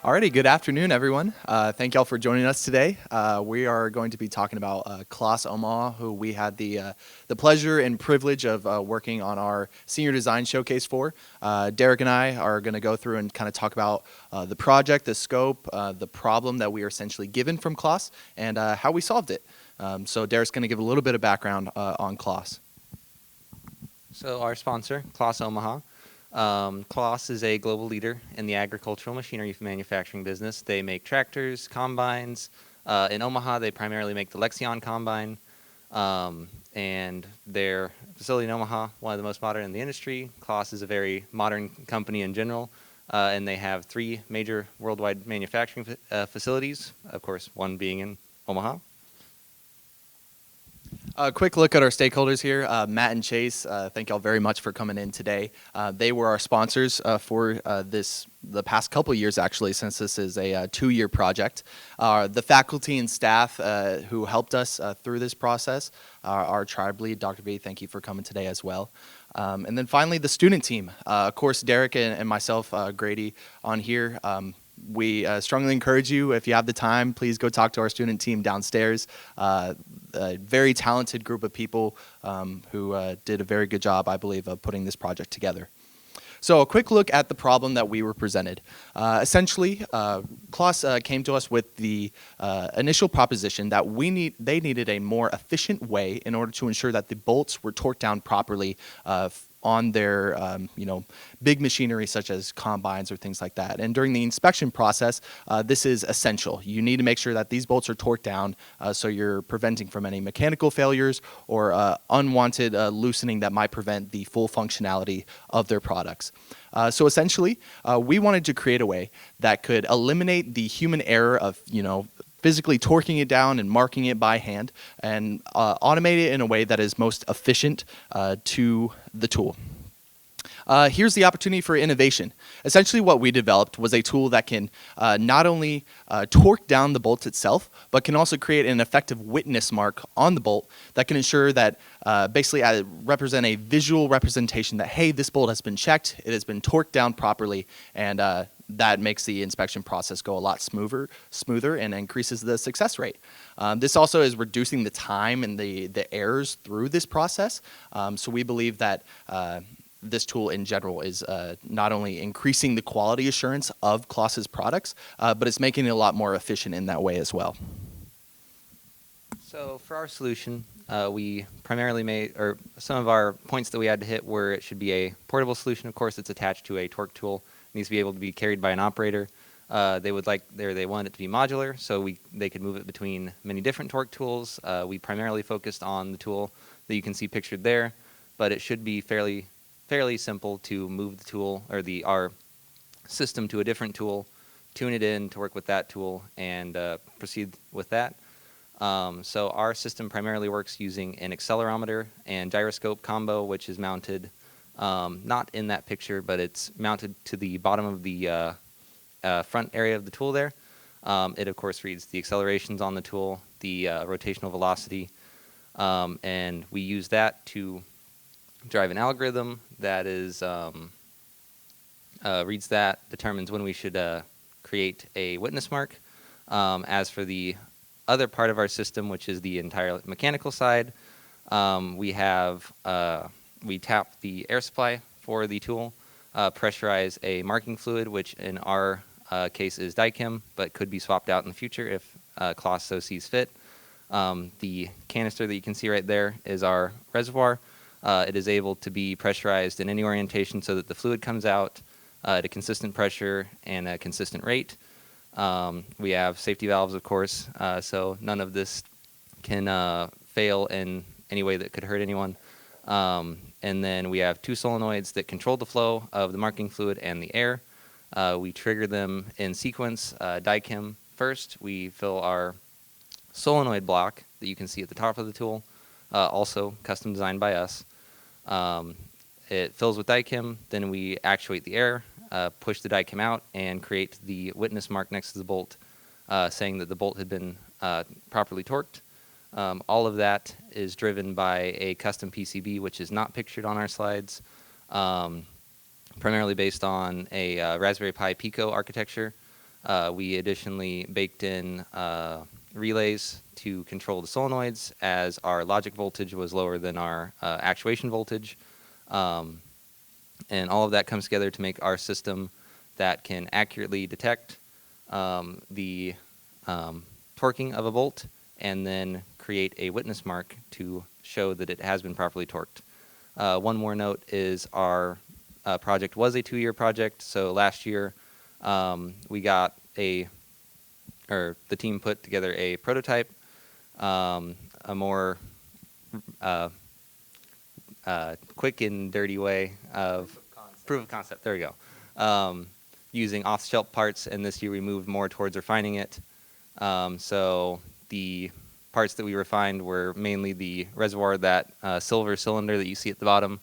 Alrighty, good afternoon, everyone. Thank y'all for joining us today. We are going to be talking about CLAAS Omaha, who we had the pleasure and privilege of working on our senior design showcase for. Derek and I are going to go through and kind of talk about the project, the scope, the problem that we are essentially given from CLAAS, and how we solved it. So Derek's going to give a little bit of background on CLAAS. So our sponsor, CLAAS Omaha. CLAAS is a global leader in the agricultural machinery manufacturing business. They make tractors, combines. In Omaha, they primarily make the Lexion combine. And their facility in Omaha, one of the most modern in the industry. CLAAS is a very modern company in general. And they have 3 major worldwide manufacturing facilities, of course, one being in Omaha. A quick look at our stakeholders here. Matt and Chase, thank y'all very much for coming in today. They were our sponsors for the past couple years, actually, since this is a 2-year project. The faculty and staff who helped us through this process, our tribe lead, Dr. B, thank you for coming today as well. And then finally, the student team. Of course, Derek and myself, Grady, on here. We strongly encourage you, if you have the time, please go talk to our student team downstairs. A very talented group of people who did a very good job, I believe, of putting this project together. So a quick look at the problem that we were presented. Essentially, CLAAS came to us with the initial proposition that they needed a more efficient way in order to ensure that the bolts were torqued down properly on their big machinery such as combines or things like that. And during the inspection process, this is essential. You need to make sure that these bolts are torqued down so you're preventing from any mechanical failures or unwanted loosening that might prevent the full functionality of their products. So essentially, we wanted to create a way that could eliminate the human error of, physically torquing it down and marking it by hand and automate it in a way that is most efficient to the tool. Here's the opportunity for innovation. Essentially what we developed was a tool that can not only torque down the bolt itself, but can also create an effective witness mark on the bolt that can ensure that basically represent a visual representation that, hey, this bolt has been checked, it has been torqued down properly, and that makes the inspection process go a lot smoother and increases the success rate. This also is reducing the time and the errors through this process. So we believe that this tool in general is not only increasing the quality assurance of CLAAS's products, but it's making it a lot more efficient in that way as well. So for our solution, we primarily or some of our points that we had to hit were it should be a portable solution. Of course, it's attached to a torque tool. It needs to be able to be carried by an operator. They want it to be modular, so they could move it between many different torque tools. We primarily focused on the tool that you can see pictured there, but it should be fairly simple to move the tool or our system to a different tool, tune it in to work with that tool, and proceed with that. So our system primarily works using an accelerometer and gyroscope combo, which is mounted not in that picture, but it's mounted to the bottom of the front area of the tool there. It, of course, reads the accelerations on the tool, the rotational velocity, and we use that to drive an algorithm that is reads that, determines when we should create a witness mark. As for the other part of our system, which is the entire mechanical side, we tap the air supply for the tool, pressurize a marking fluid, which in our case is dichem, but could be swapped out in the future if CLAAS so sees fit. The canister that you can see right there is our reservoir. It is able to be pressurized in any orientation so that the fluid comes out at a consistent pressure and a consistent rate. We have safety valves, of course, so none of this can fail in any way that could hurt anyone. And then we have 2 solenoids that control the flow of the marking fluid and the air. We trigger them in sequence. Dichem first, we fill our solenoid block that you can see at the top of the tool, also custom designed by us. It fills with dichem, then we actuate the air, push the dichem out, and create the witness mark next to the bolt, saying that the bolt had been properly torqued. All of that is driven by a custom PCB, which is not pictured on our slides, primarily based on a Raspberry Pi Pico architecture. We additionally baked in relays to control the solenoids, as our logic voltage was lower than our actuation voltage. And all of that comes together to make our system that can accurately detect the torquing of a bolt and then create a witness mark to show that it has been properly torqued. One more note is our project was a 2-year project, so last year we got the team put together a prototype, a more quick and dirty way of proof of concept. There we go. Using off-the-shelf parts, and this year we moved more towards refining it. So the parts that we refined were mainly the reservoir, that silver cylinder that you see at the bottom,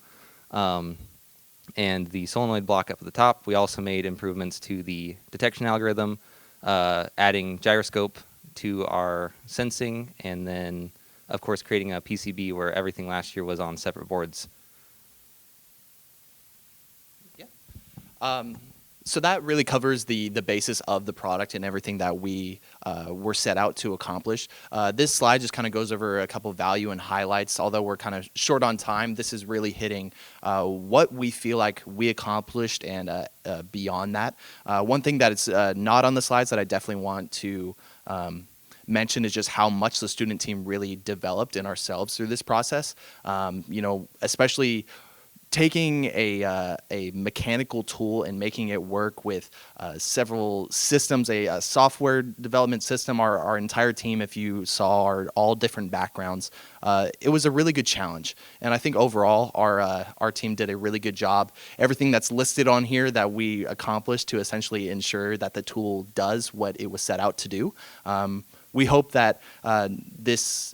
and the solenoid block up at the top. We also made improvements to the detection algorithm, adding gyroscope to our sensing, and then, of course, creating a PCB where everything last year was on separate boards. Yeah. So that really covers the basis of the product and everything that we were set out to accomplish. This slide just kind of goes over a couple of value and highlights. Although we're kind of short on time, this is really hitting what we feel like we accomplished and beyond that. One thing that is not on the slides that I definitely want to mention is just how much the student team really developed in ourselves through this process. Especially taking a mechanical tool and making it work with several systems, a software development system. Our entire team, if you saw, are all different backgrounds. It was a really good challenge, and I think overall our team did a really good job. Everything that's listed on here that we accomplished to essentially ensure that the tool does what it was set out to do. We hope that this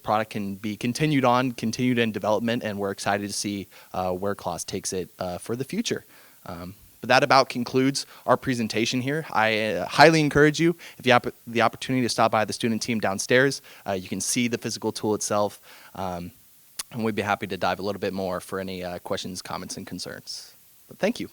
product can be continued in development, and we're excited to see where CLAAS takes it for the future. But that about concludes our presentation here. I highly encourage you, if you have the opportunity, to stop by the student team downstairs. You can see the physical tool itself, and we'd be happy to dive a little bit more for any questions, comments, and concerns. But thank you.